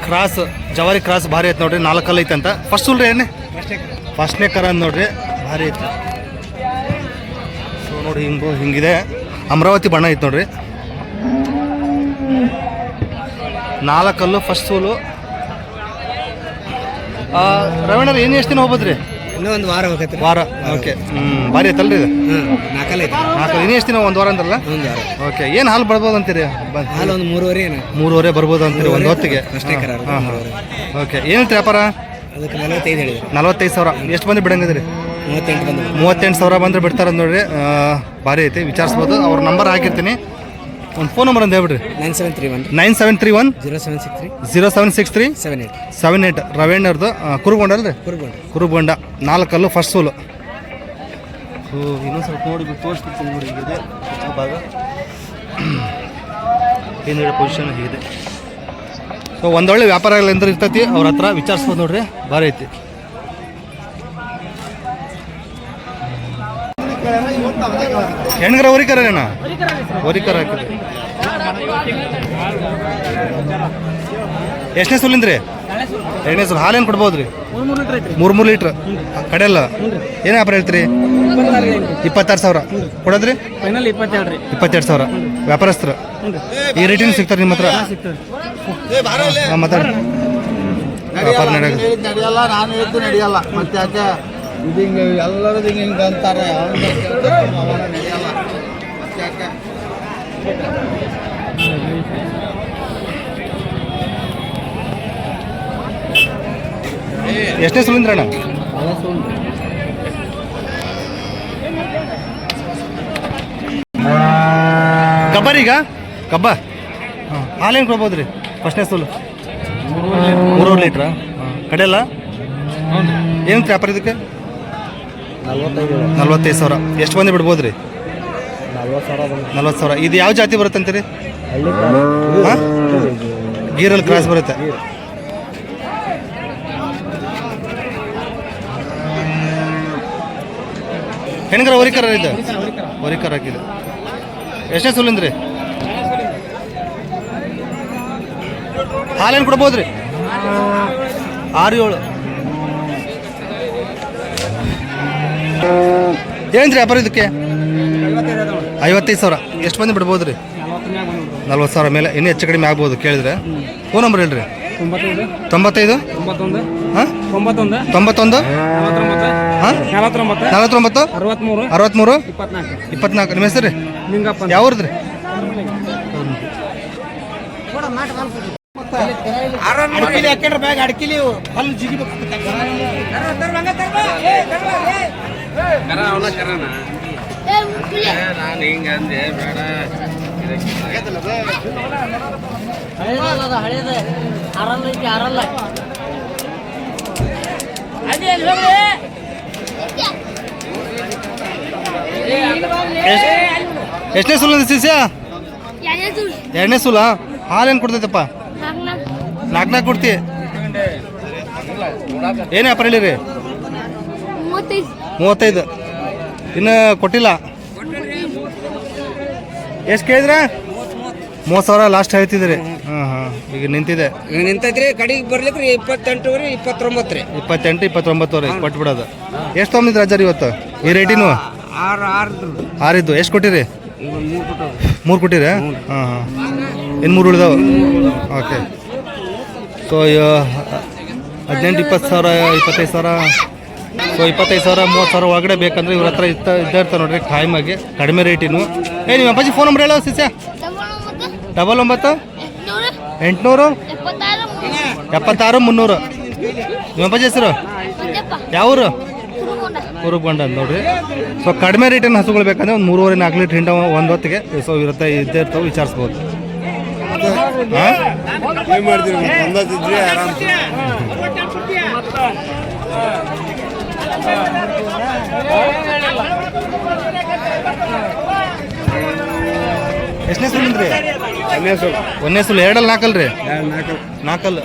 Cross ಜವಾರಿ cross ಭಾರಿ ಐತೆ ನೋಡ್ರಿ. 4 ಕಲ್ಲು ಐತೆ ಅಂತ. ಫಸ್ಟ್ ಸುಲ್ರಿ ಏನೇ ಫಸ್ಟ್ನೇ ಕರ ಅಂದ್ ನೋಡ್ರಿ, ಭಾರಿ ಐತೆ. ಸೊ ನೋಡಿ ಹಿಂಗಿದೆ. ಅಮರಾವತಿ ಬಣ್ಣ ಐತೆ ನೋಡ್ರಿ. 4 ಕಲ್ಲು ಫಸ್ಟ್ ಸೂಲು. ರವೀಣರ್ ಏನು ಎಷ್ಟು ದಿನ ಹೋಗ್ಬೋದ್ರಿ? ಇನ್ನೊಂದು ವಾರ ಹೋಗತ್ತೆ. ವಾರ. ಓಕೆ. ಭಾರಿ ಐತಲ್ರಿ ಇದು? 4 ಐತೆ. 4 ಇನ್ನೂ ಎಷ್ಟು ದಿನ? 1 ವಾರ ಅಂದ್ರಲ್ಲ? ಓಕೆ. ಏನು ಹಾಲು ಬರ್ಬೋದು ಅಂತೀರಿ? ಹಾಲು ಒಂದು 3.5 ಬರ್ಬೋದು ಅಂತೀರಿ ಒಂದು ಹೊತ್ತಿಗೆ? ಹಾಂ. ಓಕೆ. ಏನಂತ ವ್ಯಾಪಾರ? ಅದಕ್ಕೆ 45 ಹೇಳಿದೆ. 45,000. ಎಷ್ಟು ಬಂದು ಬಿಡಂಗಿದ್ರಿ? 38,000 ಬಂದ್ರೆ ಬಿಡ್ತಾರೆ ನೋಡ್ರಿ. ಭಾರಿ ಐತಿ, ವಿಚಾರಿಸ್ಬೋದು. ಅವ್ರ ನಂಬರ್ ಹಾಕಿರ್ತೀನಿ. ಒಂದು ಫೋನ್ ನಂಬರ್ ಅಂತ ಹೇಳ್ಬಿಡ್ರಿ. 9731 0763 78 ರವೀಣ್ಣವ್ರದ್ದು. ಕುರುಗೊಂಡಲ್ರಿ? ಕುರುಗೊಂಡ. 4 ಕಲ್ಲು ಫಸ್ಟ್ ಸೋಲು. ಸೊ ಇನ್ನೊಂದು ಸ್ವಲ್ಪ ನೋಡಿ ತೋರಿಸ್ಬಿಡ್ತೀನಿ ನೋಡಿ. ಹೀಗಿದೆ ಭಾಗ, ಏನಿದೆ ಪೊಸಿಷನ್ ಹೀಗಿದೆ. ಸೊ ಒಂದೊಳ್ಳೆ ವ್ಯಾಪಾರ ಅಂದ್ರೆ ಇರ್ತೈತಿ, ಅವ್ರ ಹತ್ರ ವಿಚಾರಿಸ್ಬೋದು ನೋಡ್ರಿ. ಭಾರಿ ಐತಿ. ಹೆಣ್ಗರ ಹೊರಿಕರೇನ? ಹೊರಿಕರ ಹಾಕಿದ್ರಿ. ಎಷ್ಟನೇ ಸುಲಿಂದ್ರಿ? 2ನೇ ಸುಲ್. ಹಾಲೇನು ಕೊಡ್ಬೋದು ರೀ? 3 ಲೀಟ್ರ್ ಕಡೆಯಲ್ಲ. ಏನು ವ್ಯಾಪಾರ ಹೇಳ್ತೀರಿ? 26,000 ಕೊಡೋದ್ರಿ? 22,000 ವ್ಯಾಪಾರಸ್ಥರು. ಈ ರೇಟಿನ ಸಿಗ್ತಾರೆ ನಿಮ್ಮ ಹತ್ರ? ಮಾತಾಡಿ. ವ್ಯಾಪಾರ ನಡೆಯಲ್ಲ, ನಾನು ಎದ್ದು ನಡೆಯಲ್ಲ. ಮತ್ತೆ ಯಾಕೆ ಇದು ಹಿಂಗೆ ಎಲ್ಲರೂ ಹಿಂಗೆ ಅಂತಾರೆ. ನಡೆಯಲ್ಲ. ಎಷ್ಟನೇ ಸುಲಿಂದ್ರಣ್ಣ? ಕಬ್ಬರೀಗ ಕಬ್ಬ. ಹಾಲೇನು ಕೊಡ್ಬೋದು ರೀ? ಫಸ್ಟ್ನೇ ಸುಲು 3 ಲೀಟ್ರಾ ಕಡೆಯಲ್ಲ? ಏನು ವ್ಯಾಪಾರ ಇದಕ್ಕೆ? 45,000. ಎಷ್ಟು ಬಂದು ಬಿಡ್ಬೋದು ರೀ? 40,000. ಇದು ಯಾವ ಜಾತಿ ಬರುತ್ತೆ ಅಂತೀರಿ? ಗೀರಲ್ಲಿ ಕ್ರಾಸ್ ಬರುತ್ತೆ. ಹೆಣ್ಗರ ಹೊರಿಕರ ಇದೆ? ಹೊರಿಕರ ಹಾಕಿದೆ. ಎಷ್ಟೇ ಸುಲಿಂದ್ರಿ? ಹಾಲೇನು ಕೊಡ್ಬೋದು ರೀ? 6-7. ಏನ್ರಿ ವ್ಯಾಪಾರ ಇದಕ್ಕೆ? 55,000. ಎಷ್ಟು ಮಂದಿ ಬಿಡ್ಬೋದು ರೀ? 40,000 ಮೇಲೆ. ಇನ್ನೂ ಹೆಚ್ಚು ಕಡಿಮೆ ಆಗ್ಬೋದು ಕೇಳಿದ್ರೆ. ಫೋನ್ ನಂಬರ್ ಹೇಳ್ರಿ. 95 ಹಾಂ 91 ಹಾಂ 49 63 24. ನಿಮ್ಮ ಹೆಸರು ರೀ? ಯಾವ್ದು ರೀ? ಅಡ್ಕಿಲಿ ಹಲ್ಲು ಜಿಗಿಬೇಕು. ನಾನು ಹಿಂಗೆ ಅಂದೆ ಬೇಡ. ಹಳೇದ ಅರಲ್ಲ ಐತಿ, ಅರಲ್ಲ. ಎಷ್ಟನೇ ಸುಲ ಶಿಷ್ಯ? 2ನೇ ಸುಲ. ಹಾಲೇನು ಕೊಡ್ತೈತಪ್ಪ? 4 ಕೊಡ್ತಿ. ಏನು ವ್ಯಾಪಾರ ಹೇಳಿರಿ? 35. ಇನ್ನು ಕೊಟ್ಟಿಲ್ಲ. ಎಷ್ಟು ಕೇಳಿದ್ರ? 30,000 ಲಾಸ್ಟ್ ಹೇಳ್ತಿದ್ರಿ. ಹಾಂ. ಈಗ ನಿಂತಿದೆ. ನಿಂತೈತ್ರಿ. ಕಡೆಗೆ ಬರ್ಲಿಕ್ರಿ 28 ರೀ, 29 ರೀ. 28, 29 ಕೊಟ್ಬಿಡೋದು. ಎಷ್ಟು ತೊಗೊಂಡಿದ್ರಿ ಅಜ್ಜಾರಿ ಇವತ್ತು ಈ ರೇಟಿನೂ? 6 ಎಷ್ಟು ಕೊಟ್ಟಿರಿ? 3 ಕೊಟ್ಟಿರಿ? ಹಾಂ. ಇನ್ನು 3 ಉಳಿದಾವೆ. ಓಕೆ. ಸೊ 18, 20,000, 25,000. ಸೊ 25,000, 30,000 ಒಳಗಡೆ ಬೇಕಂದ್ರೆ ಇವ್ರ ಹತ್ರ ಇದ್ದೇ ಇರ್ತಾರೆ ನೋಡ್ರಿ ಖಾಯಮಾಗಿ. ಕಡಿಮೆ ರೇಟಿನು. ನಿಮ್ಮ ಅಪ್ಪಾಜಿ ಫೋನ್ ನಂಬರ್ ಹೇಳೋ ಶಿಷ್ಯ? 99 800 76 300. ನಿಮ್ಮ ಅಪ್ಪಾಜಿ ಹೆಸರು ಯಾವೂರು? ಕುರುಗೊಂಡ ಅಂತ ನೋಡ್ರಿ. ಸೊ ಕಡಿಮೆ ರೇಟಿನ ಹಸುಗಳು ಬೇಕಂದ್ರೆ ಒಂದು 3.5-4 ಲೀಟ್ರ್ ಹಿಂಡ ಒಂದು ಹೊತ್ತಿಗೆ. ಸೊ ಇರುತ್ತೆ, ಇದ್ದೇ ಇರ್ತಾವೆ, ವಿಚಾರಿಸ್ಬೋದು. ಏನು ಮಾಡ್ತೀರಿ ಅಂದಾಜಿದ್ರೆ ಆರಾಮ್. ಎಷ್ಟನೇ ಸುಲಿಂದ್ರಿ? ಒಂದನೇ ಸುಲು. ಎರಡಲ್ಲಿ ನಾಲ್ಕಲ್ರಿ? ನಾಲ್ಕಲ್ಲು.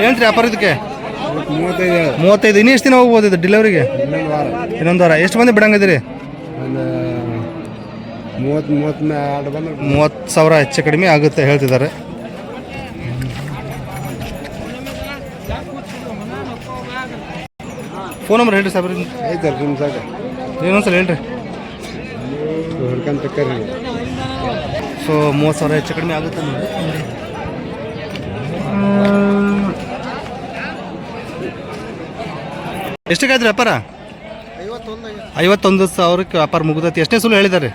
ಏನ್ರಿ ವ್ಯಾಪಾರ ಇದಕ್ಕೆ? 35. ಇನ್ನೂ ಎಷ್ಟು ದಿನ ಹೋಗ್ಬೋದು ಇದು ಡೆಲಿವರಿಗೆ? ಇನ್ನೊಂದು ವಾರ. ಎಷ್ಟು ಮಂದಿ ಬಿಡಂಗಿದ್ದೀರಿ? 30,000 ಹೆಚ್ಚು ಕಡಿಮೆ ಆಗುತ್ತೆ ಹೇಳ್ತಿದ್ದಾರೆ. ಫೋನ್ ನಂಬರ್ ಹೇಳ್ರಿ ಸಾಬ್ರಿ. ಇನ್ನೊಂದ್ಸಲ ಹೇಳ್ರಿ. ಸೊ 30,000 ಹೆಚ್ಚು ಕಡಿಮೆ ಆಗುತ್ತೆ ನೋಡಿ. ಎಷ್ಟಕ್ಕಾಯ್ತು ವ್ಯಾಪಾರ? 51,000ಕ್ಕೆ ವ್ಯಾಪಾರ ಮುಗಿದೈತಿ. ಎಷ್ಟನೇ ಸುಲು ಹೇಳಿದ್ದಾರೆ?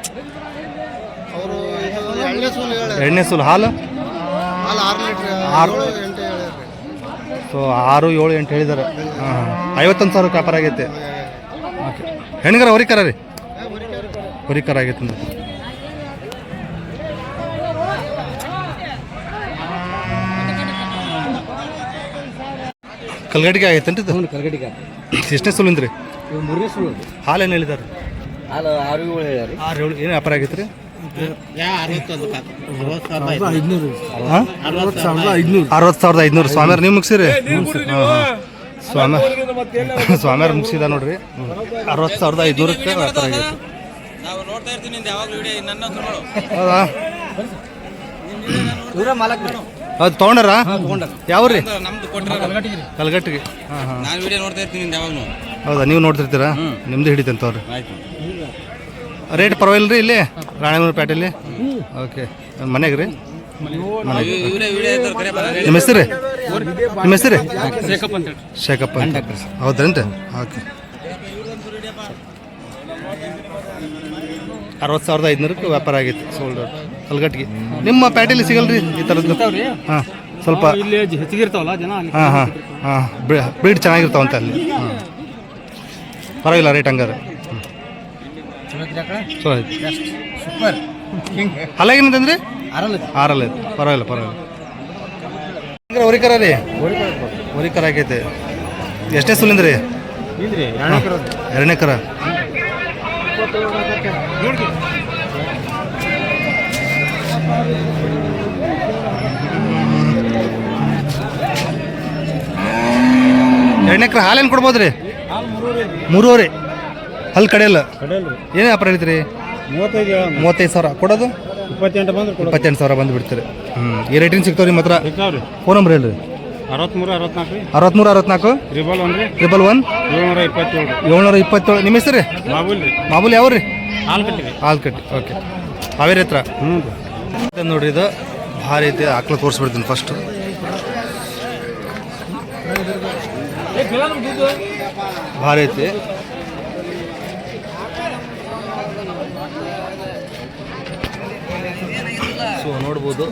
ಎರಡನೇ ಸುಲು. ಹಾಲು? ಸೊ 6, 7, 8 ಹೇಳಿದ್ದಾರೆ. ಹಾಂ 51,000ಕ್ಕೆ ವ್ಯಾಪಾರ ಆಗೈತೆ. ಓಕೆ. ಹೆಣ್ಗರ ಹೊರಿಕರ ರೀ? ಹೊರಿಕರ ಆಗೈತೆ ನೋಡಿ. ಕಲ್ಗಟ್ಟಿಗೆ ಆಗೈತೇನ್ರಿ ಇದು? ಕಲ್ಗಟ್ಟಿಗೆ. ಎಷ್ಟನೇ ಸುಲಿಂದ್ರಿ? 3ನೇ ಸುಲು. ಹಾಲು ಏನು ಹೇಳಿದ್ದಾರೆ? ಹಾಲು 6, 7 ಹೇಳ್ಯಾರ. 6, 7 ಏನು ವ್ಯಾಪಾರ ಆಗೈತೆ ರೀ? 60,500. ಸ್ವಾಮಿಯವ್ರು ನೀವು ಮುಗಿಸಿರಿ? ಸ್ವಾಮಿಯವ್ರು ಮುಗಿಸಿದ ನೋಡ್ರಿ. 60,500ಕ್ಕೆ ವ್ಯಾಪಾರ ಆಗೈತೆ. ಹೌದಾ? ಅದು ತೊಗೊಂಡಾರ? ಯಾವ್ರಿ? ಕಲ್ಗಟ್ಟಿಗೆ. ಹೌದಾ? ನೀವು ನೋಡ್ತಿರ್ತೀರಾ? ನಿಮ್ದು ಹಿಡಿತಂತವ್ರಿ. ರೇಟ್ ಪರವಾಗಿಲ್ಲ ರೀ ಇಲ್ಲಿ ರಾಣೆಬೆನ್ನೂರು ಪೇಟೆಯಲ್ಲಿ? ಓಕೆ. ಮನೆಗೆ ರೀ? ನಿಮ್ಮ ಹೆಸರು? ನಿಮ್ಮ ಹೆಸರು? ಶೇಖಪ್ಪ ಅಂತ. ಹೌದ್ರೇನ್ರಿ? ಓಕೆ. 60,500ಕ್ಕೆ ವ್ಯಾಪಾರ ಆಗೈತೆ ಸೋಲ್ಡ್ ಔಟ್ ಕಲ್ಗಟ್ಟಿಗೆ. ನಿಮ್ಮ ಪ್ಯಾಟೆಯಲ್ಲಿ ಸಿಗಲ್ರಿ ಈ ಥರದ್ದು? ಹಾಂ ಸ್ವಲ್ಪ ಹೆಚ್ಚಿಗೆ ಇರ್ತಾವಲ್ಲ ಜನ. ಹಾಂ ಹಾಂ ಹಾಂ ಬ್ರೀಡ್ ಚೆನ್ನಾಗಿರ್ತಾವಂತ ಅಲ್ಲಿ. ಹಾಂ ಪರವಾಗಿಲ್ಲ ರೇಟ್ ಹಂಗಾರೆ. ಚಲೋ ಐತಿ. ಹಲ್ಲಾಗೇನಂತಂದ್ರಿ? 6 ಐತೆ. ಪರವಾಗಿಲ್ಲ ಪರವಾಗಿಲ್ಲ. ಹೊರಿಕರ ರೀ? ಹೊರಿಕರ ಆಗೈತೆ. ಎಷ್ಟೇ ಸುಲಿಂದ್ರಿ? 2ನೇ ಕರ. ಎರಡನೇ ಎಕರೆ ಹಾಲೇನು ಕೊಡ್ಬೋದು ರೀ? 3.5. ಅಲ್ಲಿ ಕಡೆಯಲ್ಲ ಏನು ವ್ಯಾಪಾರ ಹೇಳ್ತೀರಿ? 35,000 ಕೊಡೋದು? 28,000 ಬಂದು ಬಿಡ್ತೀರಿ. ಈ ರೇಟಿನ ಸಿಗ್ತಾವ್ರಿ ನಿಮ್ಮ ಹತ್ರ? ಫೋನ್ ನಂಬರ್ ಹೇಳ್ರಿ. 63 64 727. ನಿಮ್ಮ ಹೆಸರು? ಮಾಮೂಲಿ ಯಾವ ರೀ? ಹಾಲ್ಕಟ್ಟಿ. ಓಕೆ. ಹಾವೇರಿ ಹತ್ರ ನೋಡ್ರಿ. ಇದು ಭಾರಿ ಐತಿ. ಆಕಳ ತೋರಿಸ್ಬಿಡ್ತೀನಿ ಫಸ್ಟ್. ಭಾರಿ ಐತಿ. ಸೊ ನೋಡ್ಬೋದು.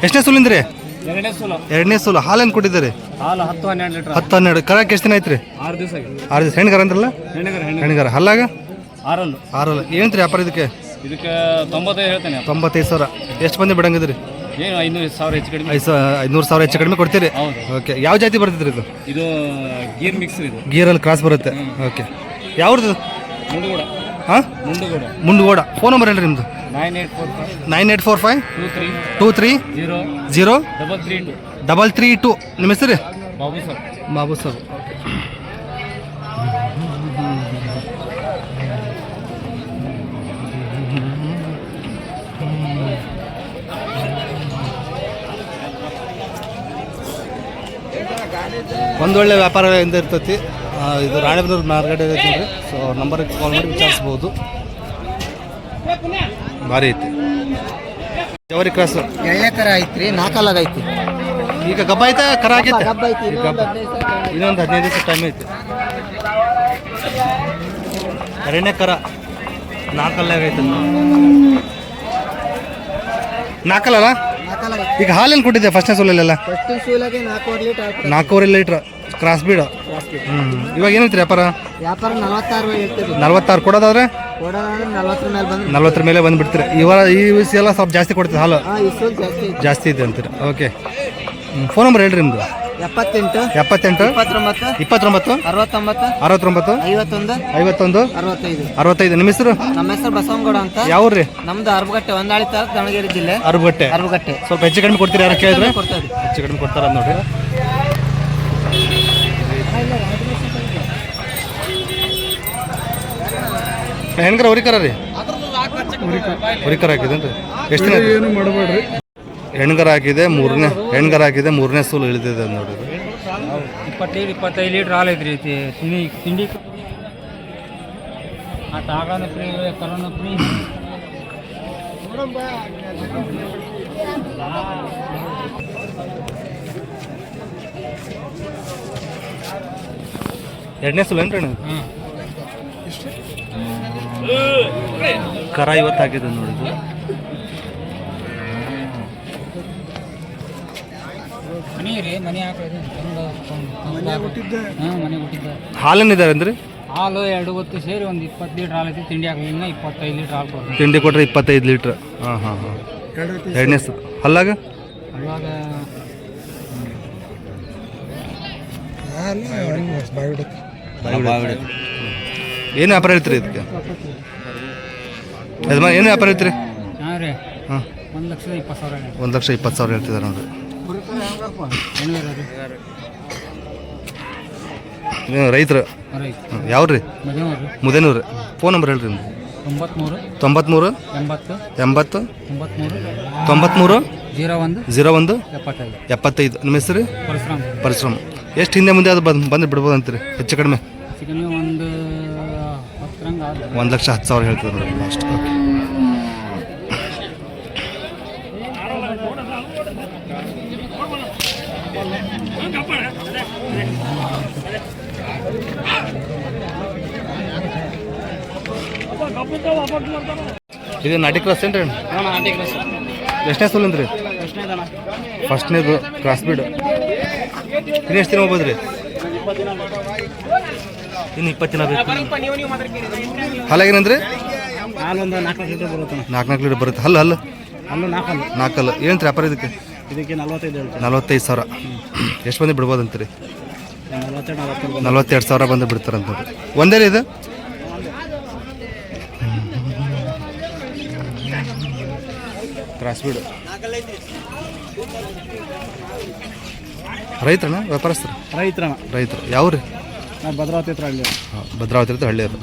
ಎಷ್ಟನೇ ಸುಲಿಂದ್ರಿ? 2ನೇ ಸುಲು. ಹಾಲೇನು ಕೊಟ್ಟಿದ್ದೀರಿ? 10-12 ಕರಕ್ಕೆ ಎಷ್ಟು ದಿನ ಐತ್ರಿ? 6 ದಿವಸ. ಹೆಣ್ಗಾರ ಅಂದ್ರಲ್ಲ? ಹೆಣ್ಗಾರ. ಹಲ್ಲಾಗ? 6. ಏನು ರೀ ವ್ಯಾಪಾರ ಇದಕ್ಕೆ? 95,000. ಎಷ್ಟು ಮಂದಿ ಬಿಡಂಗಿದ್ರಿ? 500,000 ಹೆಚ್ಚು ಕಡಿಮೆ ಕೊಡ್ತೀರಿ? ಓಕೆ. ಯಾವ ಜಾತಿ ಬರ್ತಿದ್ರಿ ಇದು? ಗೀರಲ್ಲಿ ಕ್ರಾಸ್ ಬರುತ್ತೆ. ಓಕೆ. ಯಾವ್ದು? ಹಾಂ ಮುಂಡಗೋಡ. ಫೋನ್ ನಂಬರ್ ಹೇಳ್ರಿ ನಿಮ್ಮದು? 9845 23 0 332. ನಿಮ್ಮ ಹೆಸರು? ಬಾಬು ಸರ್. ಒಂದೊಳ್ಳೆ ವ್ಯಾಪಾರ ಇಂದ ಇರ್ತೈತಿ. ಇದು ರಾಣೆಬೆನ್ನೂರು ಮಾರ್ಕೆಟ್ ಐತಿ ನೋಡ್ರಿ. ಸೊ ನಂಬರ್ಗೆ ಕಾಲ್ ಮಾಡಿ ವಿಚಾರಿಸ್ಬೋದು. ಭಾರಿ ಐತಿ. ಜವರಿ ಕ್ರಾಸ್. 2ನೇ ಕರ ಐತ್ರಿ. 4 ಐತಿ. ಈಗ ಗಬ್ಬ ಐತೆ ಕರ ಆಗೈತೆ ಗಬ್ಬ ಐತಿ ಇನ್ನೊಂದು 15 ದಿವಸ ಟೈಮ್ ಐತೆ ಎರಡನೇ ಕರ 4 ಆಗೈತೆ ನಾಲ್ಕಲ್ಲ ಈಗ ಹಾಲೇನು ಕೊಟ್ಟಿದ್ದೆ ಫಸ್ಟ್ನೇ ಸೋಲಲ್ಲೆಲ್ಲ ಫಸ್ಟ್ ಸೂಲಾಗೆ 4.5 ಲೀಟರ್ 4.5 ಲೀಟ್ರ್ ಕ್ರಾಸ್ ಬೀಡು ಇವಾಗ ಏನೈತ್ರಿ ವ್ಯಾಪಾರ ವ್ಯಾಪಾರ 46 ಹೇಳ್ತೀವಿ 46 ಕೊಡೋದಾದ್ರೆ ಕೊಡೋದಾದ್ರೆ 40 ಮೇಲೆ ಬಂದ್ರೆ 40 ಮೇಲೆ ಬಂದುಬಿಡ್ತೀರಿ ಇವಾಗ ಈ ವಿಷಯ ಎಲ್ಲ ಸ್ವಲ್ಪ ಜಾಸ್ತಿ ಕೊಡ್ತೀವಿ ಹಾಲು ಈ ಸೂಲ್ ಜಾಸ್ತಿ ಐತಿ. ಜಾಸ್ತಿ ಇದೆ ಅಂತೀರಿ ಓಕೆ ಫೋನ್ ನಂಬರ್ ಹೇಳ್ರಿ ನಿಮ್ಮದು 78 78 29 29 69 69 51 51 65 65 ನಿಮ್ಮ ಹೆಸರು ನಮ್ಮ ಹೆಸರು ಬಸವನಗೌಡ ಅಂತ ಯಾವ್ರಿ ನಮ್ದು ಅರ್ಬಗಟ್ಟೆ ಹೊನ್ನಾಳಿ ತಾಲೂಕು ದಾವಣಗೆರೆ ಜಿಲ್ಲೆ ಅರ್ಬಗಟ್ಟೆ ಅರ್ಬಗಟ್ಟೆ ಸ್ವಲ್ಪ ಹೆಚ್ಚು ಕಡಿಮೆ ಕೊಡ್ತೀರಿ ಯಾರು ಕೇಳಿದ್ರೆ ಕೊಡ್ತೇವೆ ಹೆಚ್ಚು ಕಡಿಮೆ ಕೊಡ್ತಾರ ನೋಡ್ರಿ ಹೆಣ್ಕರ ಹೊರಿಕರ ರೀ ಹೊರಿಕರ ಹಾಕಿದೇನ್ರಿ ಎಷ್ಟು ದಿನ ಏನು ಮಾಡಬೇಡ್ರಿ ಹೆಣ್ಗರ ಹಾಕಿದೆ ಮೂರನೇ ಸೂಲು ಇಳಿದಿದೆ ನೋಡ್ರಿ 25 ಲೀಟ್ರ್ ಹಾಲು ಐತ್ರಿ ತಿಂಡಿ ಆ ತಾಗನ ಫ್ರೀ ಕರೋನ ಫ್ರೀ ಎರಡನೇ ಸೂಲು ಏನ್ರಿ ಕರ ಇವತ್ತು ಹಾಕಿದೆ ನೋಡಿದ್ದು ಮನೆ ರೀ ಮನೆ ಹಾಕಿದೆ ಮನೆ ಹುಟ್ಟಿದ್ದ ಹಾಲೇನಿದ್ದಾರೆ ಅಂದ್ರೆ ಹಾಲು 2 ಹೊತ್ತು ಸೇರಿ ಒಂದು 20 ಲೀಟ್ರ್ ಹಾಲು ಐತಿ ತಿಂಡಿ ಹಾಕಲಿಲ್ಲ 25 ಲೀಟ್ರ್ ಹಾಲು ಕೊಡ್ತೀವಿ ತಿಂಡಿ ಕೊಟ್ರೆ 25 ಲೀಟ್ರ್ ಹಾಂ ಎರಡನೇ ಸೂಲು ಹಲ್ಲಾಗ ಅವಾಗ ಏನು ವ್ಯಾಪಾರ ಹೇಳ್ತೀರಿ ಇದಕ್ಕೆ ಯಜಮಾನ್ ಏನು ವ್ಯಾಪಾರ ಹೇಳ್ತೀರಿ ಹಾಂ ರೀ ಹಾಂ 1,20,000 1,20,000 ಹೇಳ್ತಿದ್ದಾರೆ ನೋಡ್ರಿ ನೀವು ರೈತರು ಯಾವ್ರಿ ಮುದೇನೂರು ಫೋನ್ ನಂಬರ್ ಹೇಳ್ರಿ ನಿಮ್ದು 93 80 93 01 75 ನಿಮ್ಮ ಹೆಸರು ಪರಿಶ್ರಮ ಎಷ್ಟು ಹಿಂದೆ ಮುಂದೆ ಅದು ಬಂದು ಬಿಡ್ಬೋದು ಅಂತೀರಿ ಹೆಚ್ಚು ಕಡಿಮೆ ಒಂದು 1,10,000 ಹೇಳ್ತಿದ್ರು ನೋಡಿ ಲಾಸ್ಟ್ ಓಕೆ ಇದು ನಾಟಿ ಕ್ರಾಸ್ ಏನ್ರಿ ಎಷ್ಟನೇ ಸೂಲ್ ಅಂದ್ರಿ ಫಸ್ಟ್ನೇದು ಕ್ರಾಸ್ ಬೀಡು ಇನ್ನು ಎಷ್ಟು ದಿನ ಹೋಗ್ಬೋದ್ರಿ ಇನ್ನು 20 ದಿನ ಬೇಕು ಹಾಲಾಗೇನಂದ್ರಿ ಹಾಲೊಂದು 4 ಲೀಟರ್ ಬರುತ್ತೆ 4 ಲೀಟರ್ ಬರುತ್ತೆ ಹಲ್ಲು ಅಲ್ಲೂ 4 ಏನಂತ ವ್ಯಾಪಾರ ಇದಕ್ಕೆ 45,000 ಎಷ್ಟು ಬಂದು ಬಿಡ್ಬೋದು ಅಂತೀರಿ 42,000 ಬಂದು ಬಿಡ್ತಾರಂತ ನೋಡ್ರಿ ಒಂದೇ ಇದು ಕ್ರಾಸ್ ಬೀಡು ರೈತರಣ್ಣ ವ್ಯಾಪಾರಸ್ಥರು ರೈತರು ಯಾವ್ರಿ ಭದ್ರಾವತಿ ಹತ್ರ ಹಳ್ಳಿ ಭದ್ರಾವತಿ ಹತ್ರ ಹಳ್ಳಿಯವರು